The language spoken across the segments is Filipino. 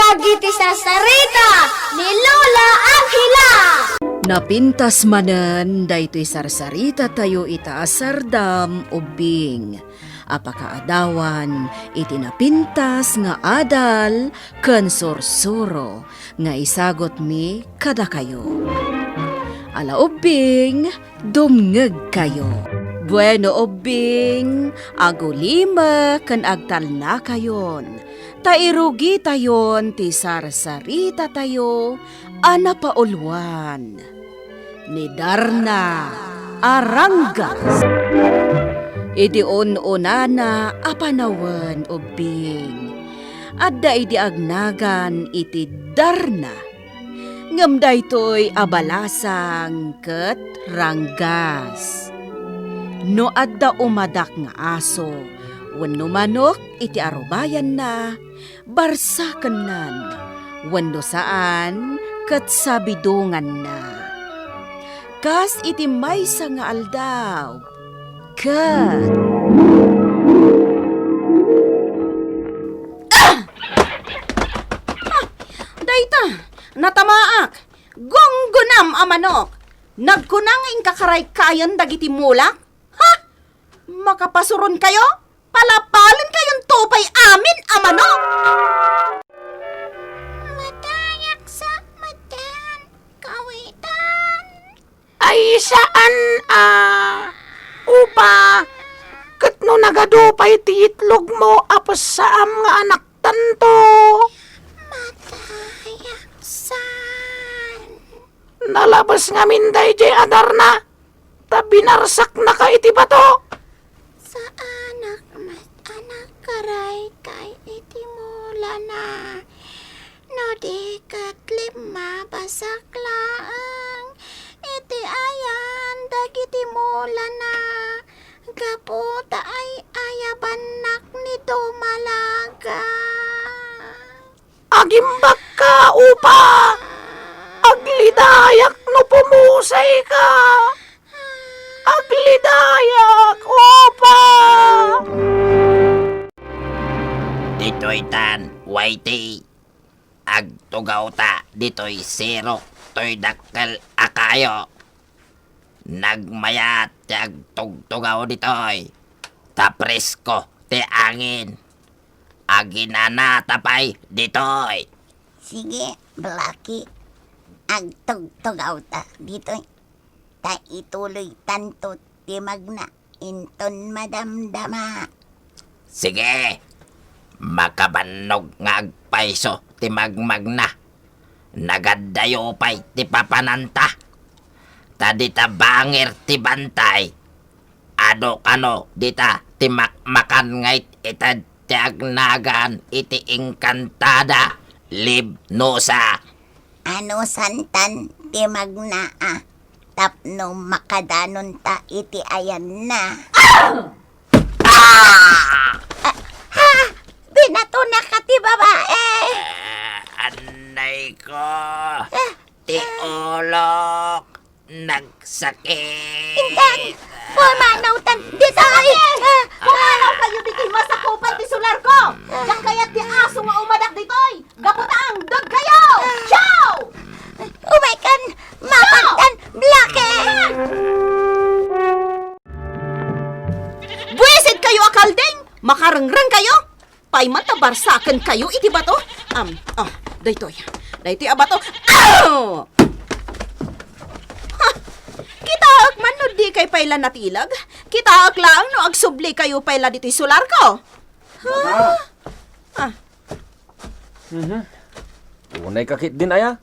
dagiti sarsarita ni Lola Angela. Napintas manen daytoy sarsarita tayo ita asardam ubing. Apakaadawan iti napintas nga adal ken sursuro nga isagot mi kada kayo. Ala ubing, dumngeg kayo. Bueno ubing, agulima ken agtalna kayon. Tairugi tayon ti sarsarita tayo, ana paulwan. Ni Darna Arangas. Idi on-onana apanawan ubing. Adda idi agnagan iti Darna. Ngem daytoy abalasang ket ranggas. No adda umadak nga aso, wenno manok iti arubayan na, barsakenan, wenno saan ket sabidungan na. Kas iti maysa nga aldaw, ket dayta, natamaak, gonggonam a manok, nagkunang ing kakaray kayan dagiti mulak? Ha? Makapasuron kayo? Palapalin kayong tupay amin a manok! Matayak sa matan, kawitan. Ay saan upa ket no nagadupay ti itlog mo apos saam nga anak tanto. Matayak san. Nalabas nga minday jay Adarna, ta binarsak na ka iti bato. Sa anak karay kay iti mula na. No di kat lima basaklang. Iti ayan dagiti mula na. Gaputa ay ayabanak ni Dumalaga. Agimbag ka upa, aglidayak no pumusay ka. Aglidayak upa. Dito'y tan, waiti. Agtugaw ta, dito'y sirok, to'y dakkel akayo. Nagmayat, ti agtugtugaw dito'y. Tapresko, ti angin. Aginana tapay, dito'y. Sige, Blackie. Agtugtugaw ta dito. Ta ituloy tanto ti magna. Inton madamdama. Sige, makabannog nga agpaiso, ti magmagna. Nagadayo pa'y ti papananta. Tadita bangir ti bantay. Ano dita ti makmakan ngayt itad ti agnagan iti engkantada libnosa. Ano santan ti magna tapno makadanon ta iti ayan na. Ha! Binato na ka ti babae! Anay ko, ti ulok, nagsakit. Indan! Pumanawtan! Dito ay! Pumanaw kayo dito'y masakupan ti sular ko! Yang kaya ti aso nga umadak dito'y! Gaputang! Dag kayo! Ciao! Umaykan! Mapagtan! Blackie! Buwisit kayo akaldeng! Makarangrang kayo! Pay matabarsakan kayo iti bato! Daytoy. Daytoy abato. Ow! Kitaak man no di kay payla natilag. Kitaak lang no agsubli kayo payla dito'y sular ko. Tunay kakit din aya.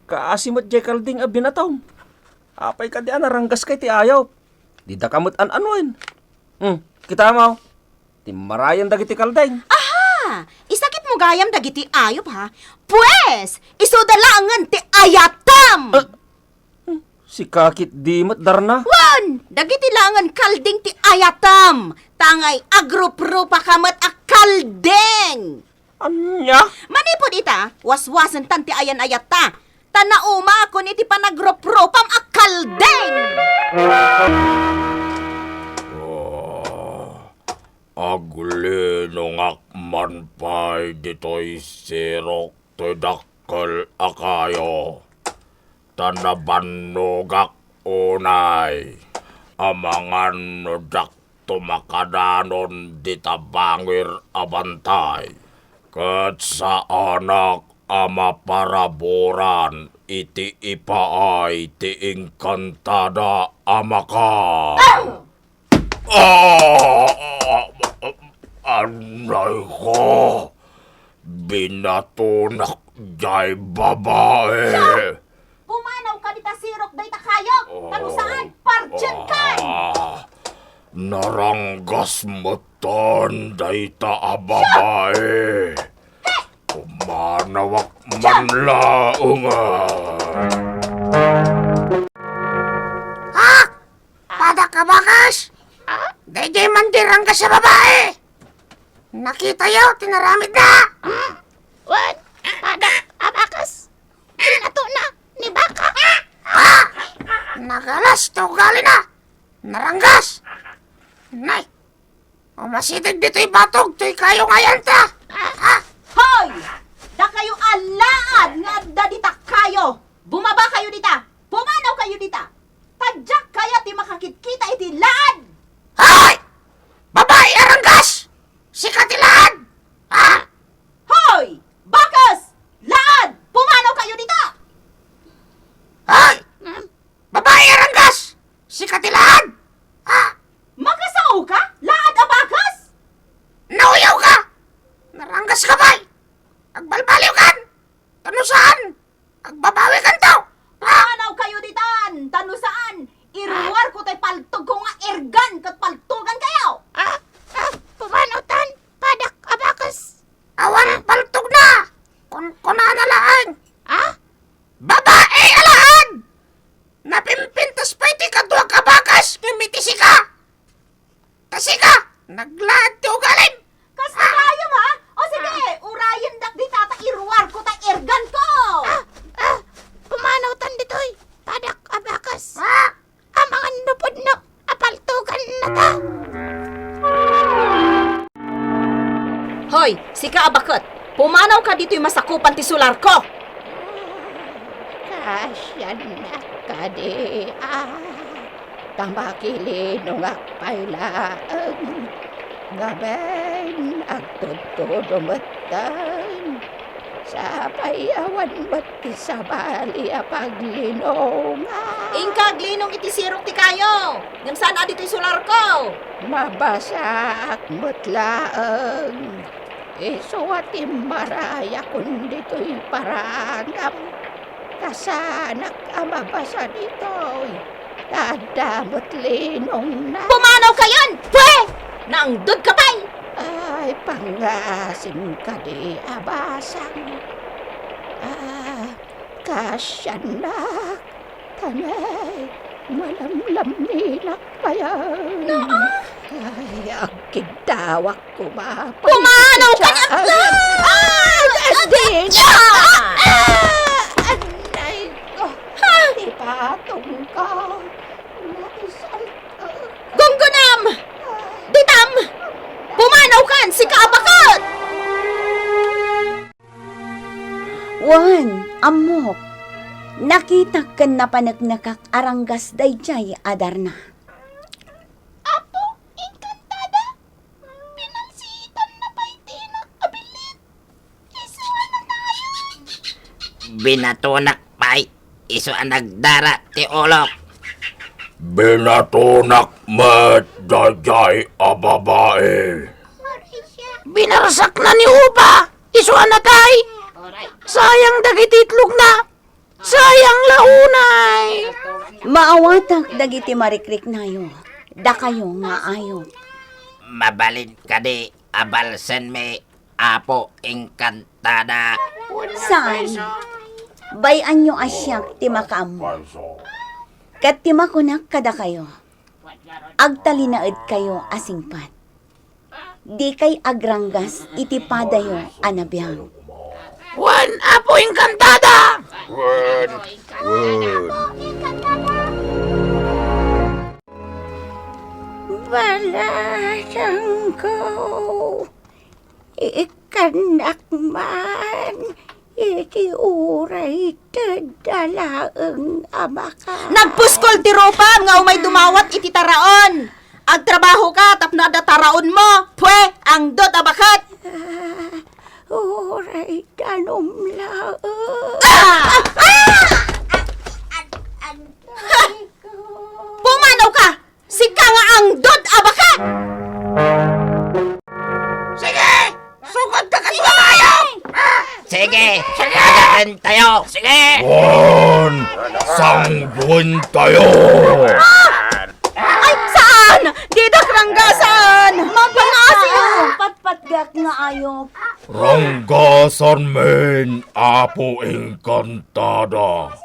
Kaasimot jay kalding a binataw. Apay ka di anaranggas kay ti ayaw. Di da kamot an-anuin. Kita mo. Timarayan dagiti kalding. Isakit mo gayam dagiti ayop ha. Pues, isudalangan ti ayatam. Si kakit di mat Darna. Wan, dagiti langan kalding ti ayatam. Tangay agrup-rupa kamat a kaldeng. Anya? Manipod ita, waswasan tan ti ayan ayata. Tanauma ako ni ti panagrup-rupam a kaldeng. Agli nung akman pa'y dito'y sirok tidakkel akayo. Tanabanugak unay. Amangan dak tumakadanon ditabangir abantay. Kat sa anak ama paraboran iti ipaay ti ingkantada amaka. Anay ko, binatunak jay babae. Pumanaw ka dita sirok day takayok. Tano saan? Parchen kan! Naranggas moton day ta babae. Pumanawak manlaungan. Padak Abakas! DJ mandirang ka sa babae! Nakita yaw, tinaramid na! Wan, padak abakas. Binato na ni baka. Nagalas, tugali na! Naranggas! Nay! Umasidig dito'y batog, to'y kayo ngayon ta! Hoy! Da kayo alaan nga da dita kayo! Bumaba kayo dita! Pumanaw kayo dita! Tadyak kaya ti makakit-kita iti laan! Hoy! Babae aranggas! Sikatilaan! Hoy! Bakas! Laan! Pumanaw kayo dita! Hoy! Babae aranggas! Sikatilaan! Makasao ka? Laan a bakas? Nauyaw ka! Naranggas ka ba'y? Agbalbaliw kan! Tano saan? Agbabawi kan to! Pumanaw kayo ditan! Tano saan? Iruwar ko tay paltog ko nga ergan kat paltugan kayo! Pumanotan, padak abakas. Awan paltog na! Kuna na laan! Babae alaan! Napimpintas pa iti kaduwag kabakas! Kimitisi ka! Kasi ka! Naglaad ti ugalim! Kasta kayo ha? O sige, urayan dak di tata iruwar ko tay ergan ko! Pumanotan ditoy, padak abakas. Amangan nupod na apaltugan na ta. Hoy, sika abakot! Pumanaw ka dito'y masakupan ti sular ko! Kasyan na kadi tamakili nung akpailaan. Ngaben agtutudumatan. Sa payawan ba't sa bali paglinonga. Ingkag linong iti sirok ti kayo! Ngam saan dito'y sular ko! Mabasak mutlaang. Iso at maraya kundi to'y parangam. Kasanak ang mabasa dito'y dadamot linong na. Pumanaw kayon! Pwe! Naangdod ka pa'y! Ay, pangasim ka di abasang. Kasyanak, tanay, malamlam ninak pa yan. Ay, agkidawak kumapay. Pumanaw ka na! Adin! Anay ko, di patong ka. Naisal ka. Gunggunam! Ditam! Pumanaw kan! Si kaabakot! Wan, amok. Nakita kan na panagnakak aranggas dayjay adarna. Apo, encantada. Pinansitan na pa itinak abilit. Isuan na tayo. Binatunak pa'y iso ang nagdara ti ulok. Binatunak met dayjay a babae. Binarsak na ni Upa! Isuan na tay! Sayang dagititlog na! Sayang launay! Maawatak dagiti marikrik nayo. Da kayo nga ayo. Mabalin ka di abalsen me apo engkantada. Saan? Bayan nyo asyak ti makaamo. Kat ti makunak kada kayo. Agtalinaed kayo asingpat. Di kay agranggas iti padayo anabiyang. Wan apo engkantada! Balasang ko, ikanak man, iti uray tadalaeng abaka. Nagpuskol ti Rupa nga umay dumawat iti taraon. Agtrabaho ka tapno ada taraon mo. Pwe, ang dot abakat. Uray tanumlaeng. Pumanaw ka! Sika nga ang dot abakat! Sige! Sugod ka kadwa tayo! Sige, agatan tayo. Sige! Sangguin tayo! Ay, saan? Dida kranggasan! Mapanasiyo! Patpatgak nga ayop. Ranggasan men, Apo Engkantada.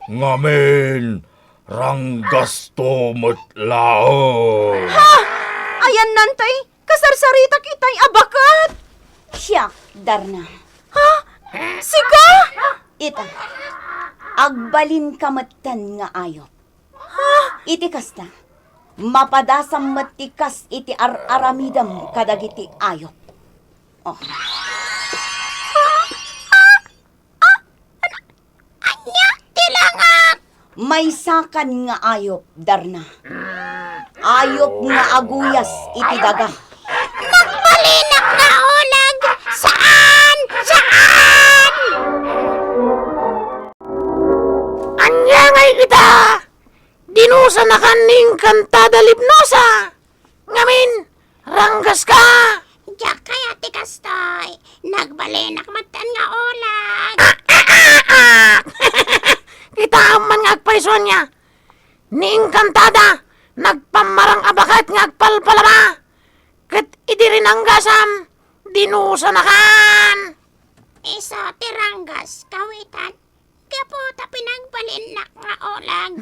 Ngamen, ranggas to matlao. Ayan nantay, kasarsarita kitay abakat! Siya, Darna. Ha? Sika? Ita, agbalin kamatan nga ayop. Iti kasta, mapadasam matikas iti aramidam kadagiti ayop. Oh. Anya, tilangak! May sakan nga ayop, Darna. Ayop nga aguyas iti daga. Nagbalinak na ulag! Saan? Saan? Anya ngay kita! Dinusa na kaning kantada libnosa! Ngamin, ranggas ka! Diyak kaya ti kastoy. Nagbalinak matan nga ulag. Kita man nga agpaison niya. Ning kantada, nagpamarang abakat nga agpalpalama. Kat idirin ang gasam, dinusa na kan. Iso tiranggas kawitan. Kaputa pinagbalinak nga ulag.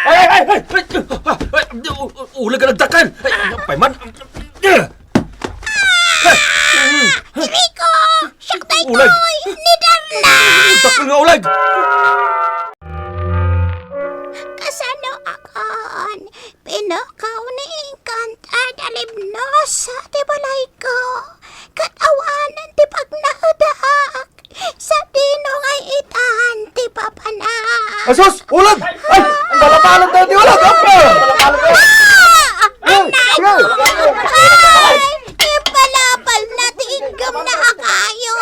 Ay! Ulag ka nagdakan! Payman! Rico! Siyaktay Ulag! ko'y ni Darna! Dakan nga ulag! Kasano akon? Pinukaw ni Encantada Libnosa ti balay ko. Katawanan ti pagnaudak. Sa dino ngay itahan ti papanak. Asus! Ulag! Ay! Ang balapalag tayo di ulag! Ay! Ipalapal na tigam na akayo!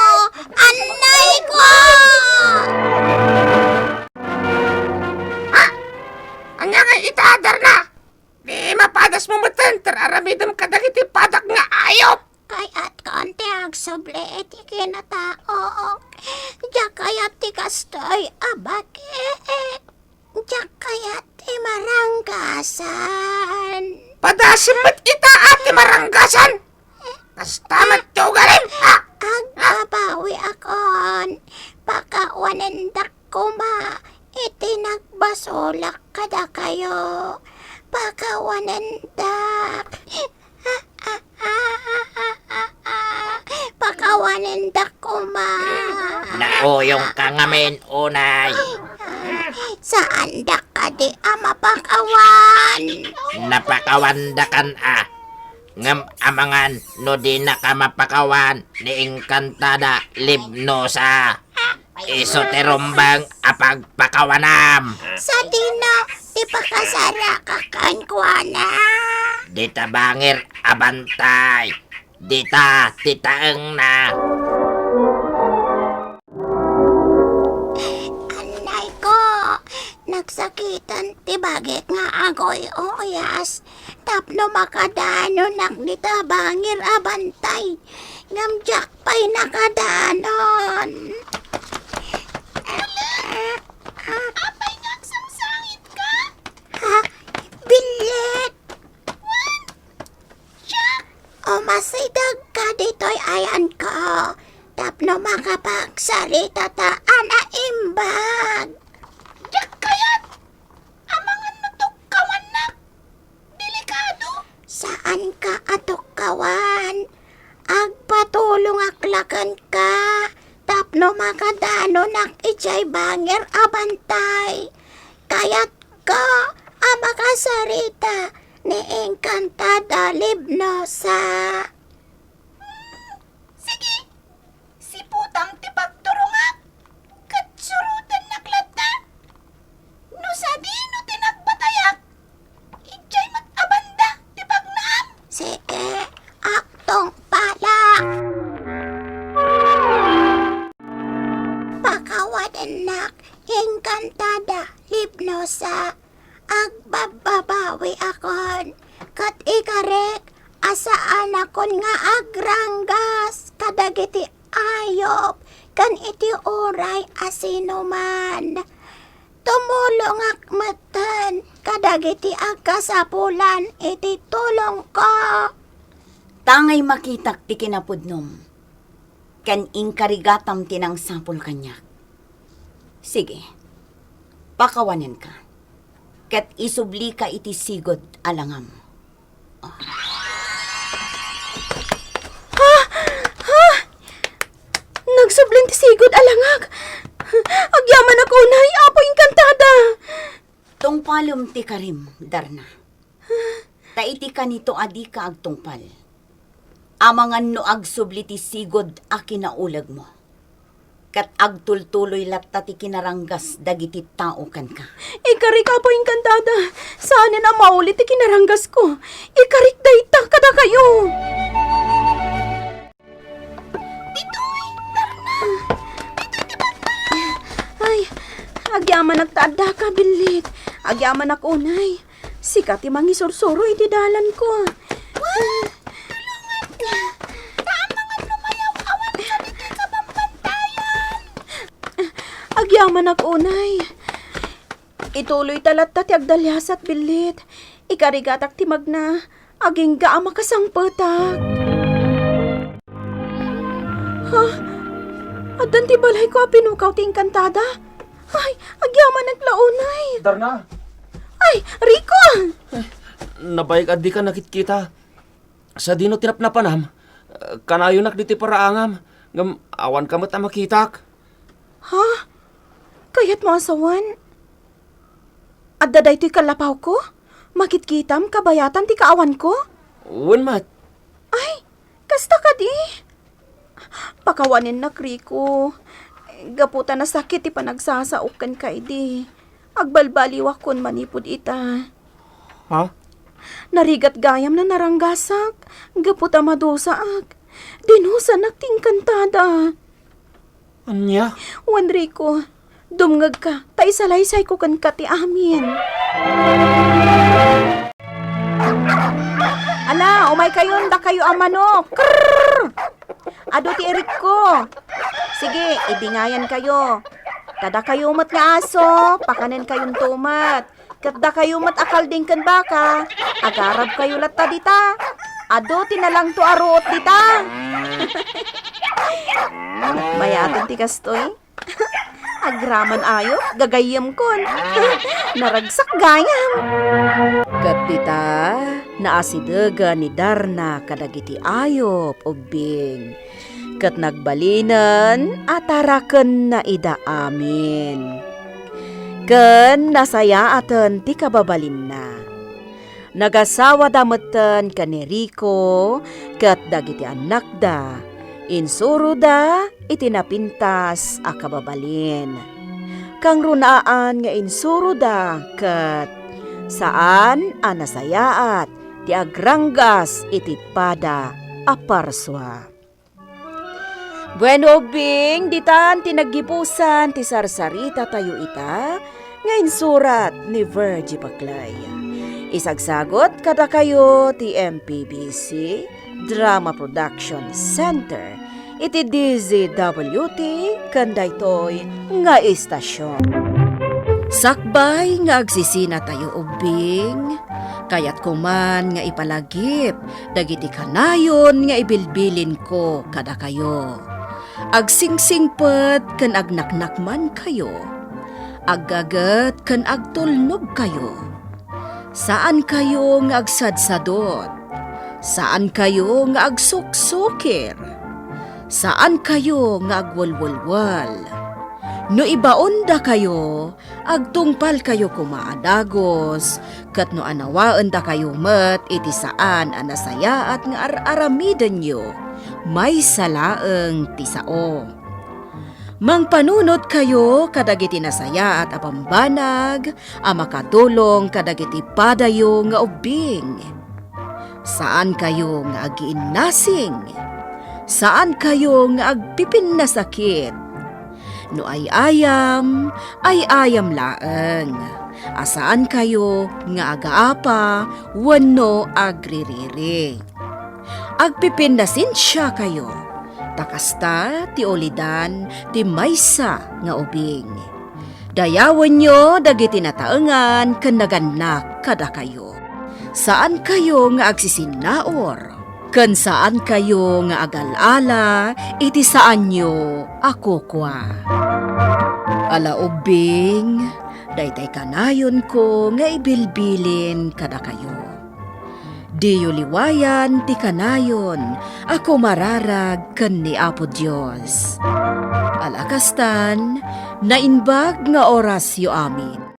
Anay ko! Anya ngay itadar na! Di mapadas mo matan, tararamidam kadagiti padak nga ayop! Kay at konti agsuble iti kinataok. Diyak kayat ti kastoy abakit. Diyak kayat ti maranggasan. Padasim mat ita ati maranggasan! Kastamat tiyo galim! Agbabawi akon. Pakawanendak kuma. Iti nagbasolak kada kayo. Pakawanendak. Pakawanendak kuma. Nauyong ka ngamin, unay. Saan da ka di mapakawan? Napakawandakan ngam amangan no di na ka mapakawan ni Engkantada Libnosa. Iso terumbang apagpakawanam. Sa dino, di pa kasara kakan kuana. Dita bangir abantay. Dita titaeng na. Anay ko, nagsakitan ti bagit nga agoy oyas. Tapno makadano nak dita bangir abantay. Ngamjak pa'y nakadanon. Apay nagsangsangit ka? Ha? Bilit! O masidag ka dito'y ayan ko. Tapno makapagsalita ta ana imbag. Yak kayat! Amangan mo tukawan na. Delikado. Saan ka atukawan? Agpatulong aklakan ka. Tapno makadano nak ijay bangir abantay. Kayat ka amakasarita ni Engkantada Libnosa. Sige, si putang ti pagturungan. asaon. Kat ikarek, asaan akon nga agranggas, kadagiti ayop, kan iti oray asinuman. Tumulong akmatan, kadagiti agkasapulan, iti tulong ko. Tangay makitak ti kinapudnom. Kan ingkarigatam tinang sapul kanya. Sige, pakawanin ka. Kat isubli ka iti sigod alangam. Nagsubling ti sigod alangag. Agyaman ako nay, apo inkantada. Tungpalom ti karim, Darna. Taiti ka nito adi ka agtungpal. Amangan no agsubli ti sigod a kinaulag mo. Kat agtultuloy latta ti kinaranggas dagiti tao kan ka. Ikarik apo inkantada. Saan na maulit ti kinaranggas ko? Ikarik dayta kada kayo. Ay, agyaman nagtaada ka, bilit. Agyaman unay. Sikat ti mangisursuro iti dalan ko. Agyaman unay. Ituloy talat ti agdalyasat, bilit. Ikarigatak ti magna. Aging gaama kasangpetak. Ha? Adan ti balay ko pinukaw ti inkantada. Ay, agyaman naglaunay. Darna, Ay, Rico! nabayag adi ka nakitkita. Sa dino tinapnapanam, kanayo nak diti paraangam, ngam awan kamot a makitak. Ha? Kayat mo asawan? Adda day to'y kalapaw ko? Makitkitam kabayatan ti kaawan ko? Uwan mat, Ay, kasta ka di. Pakawanin na, Rico. Gaputa na sakit ti panagsasaukan ka di. Agbalbaliwak kon manipod ita. ha? Narigat gayam na naranggasak. Gaputa madusaak. Dinusanak ting kantada. Anya? Wan, Rico, dumngag ka. Tay salaysay ko kan kati amin. Ala, umay kayon da kayo amanok. Krrrr! Ado ti Eric ko. Sige, ibingayan kayo. Tada kayo mat nga aso, pakanen kayong tumat. Katda kayo mat akalding kan baka, agarab kayo latta dita. Ado tinalang to aruot dita. Mayaton ti kastoy. Agraman ayo, gagayam kon. Naragsak gayam. Kat dita, naasidaga ni Darna kadagiti ayop ubing. Kat nagbalinan, ataraken na ida amin. Ken nasaya aten ti kababalin na. Nagasawa dametan ka ni Rico, kat dagiti anak da. Insuro da, itinapintas a kababalin. Kang runaan nga insuro da, kat saan anasayaat ti agranggas iti pada a parswa. Bueno, Bing, ditan tinaggipusan ti sarsarita tayo ita, ngayon surat ni Virgie Paclay. Isagsagot kada kayo ti MPBC Drama Production Center, iti DZWT, kanday toy nga istasyon. Sakbay nga agsisina tayo ubing, kayat kuman nga ipalagip, dagiti kanayon nga ibilbilin ko kada kayo. Agsingsingpet kan agnaknakman kayo, aggagat kan agtulnog kayo. Saan kayo nga agsadsadot? Saan kayo nga agsuksukir? Saan kayo nga agwalwalwal? No ibaon da kayo, agtungpal kayo kumaadagos, kat no anawaan da kayo met iti saan anasaya at nga aramidan nyo, may salaeng tisao. Mangpanunot kayo kadagiti nasaya at apambanag, makatulong kadagiti padayo nga ubing. Saan kayo nga agiinnasing? Saan kayo nga agpipin na sakit? No ay ayam laeng. asaan kayo nga agaapa wenno agririri. Agpipindasin siya kayo, takasta ti ulidan ti maysa nga ubing. Dayawan nyo dagiti nataengan ken naganak kada kayo. Saan kayo nga agsisinaor? Ken saan kayo nga agalala, iti saan nyo ako kwa. Ala ubing, daytay kanayon ko nga ibilbilin kada kayo. Diyo liwayan ti kanayon, ako mararag ken ni Apo Dios. Alakastan, nainbag nga oras yo amin.